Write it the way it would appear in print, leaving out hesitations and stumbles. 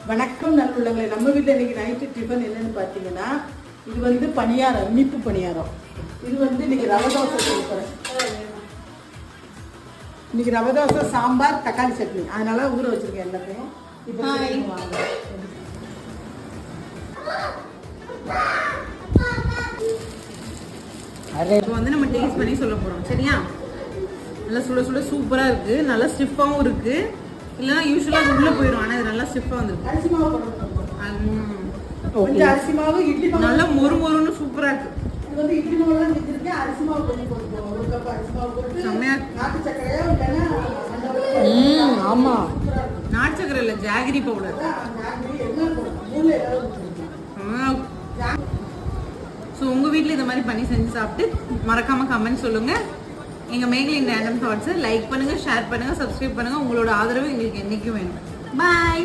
வணக்கம் நல்லுள்ளங்களே. நம்ம வீட்டில் இன்னைக்கு நைட்டு டிஃபன் என்னன்னு பார்த்தீங்கன்னா, இது வந்து பணியாரம், இனிப்பு பணியாரம். இது வந்து இன்னைக்கு ரவை தோசை கொடுக்குறேன். இன்னைக்கு ரவை தோசை, சாம்பார், தக்காளி சட்னி. அதனால ஊற வச்சிருக்கேன் எல்லாத்தையும். இப்போ வாங்க. இப்போ வந்து நம்ம டேஸ்ட் பண்ணி சொல்ல போறோம், சரியா? நல்லா சுட சுட சூப்பரா இருக்கு, நல்லா ஸ்டிஃபாவும் இருக்கு. இல்லைன்னா யூஸ்வலா உள்ள போயிடும், ஆனா இது நல்லா ஸ்டிஃபா வந்துருக்கு. அரிசி மாவு கொஞ்சம் அரிசி மாவு, இட்லி மாவு நல்லா மொறு மொறுன்னு சூப்பரா இருக்கு. இது வந்து இட்லி மாவுலாம் செஞ்சிருக்கேன். அரிசி மாவு கொஞ்சம் போட்டுக்கோங்க, ஒரு கப் அரிசி மாவு போட்டு செம்மையா நாட்டு சக்கரையா இல்லைன்னா ஆமா நாட்டு சக்கரை இல்ல, ஜாகரி பவுடர். ஸோ உங்க வீட்டில் இந்த மாதிரி பண்ணி செஞ்சு சாப்பிட்டு மறக்காம கமெண்ட் சொல்லுங்க. எங்க மேகலின் ரேண்டம் தாட்ஸ் லைக் பண்ணுங்க, ஷேர் பண்ணுங்க, சப்ஸ்கிரைப் பண்ணுங்க. உங்களோட ஆதரவு எங்களுக்கு என்னைக்கும் வேணும். பாய்.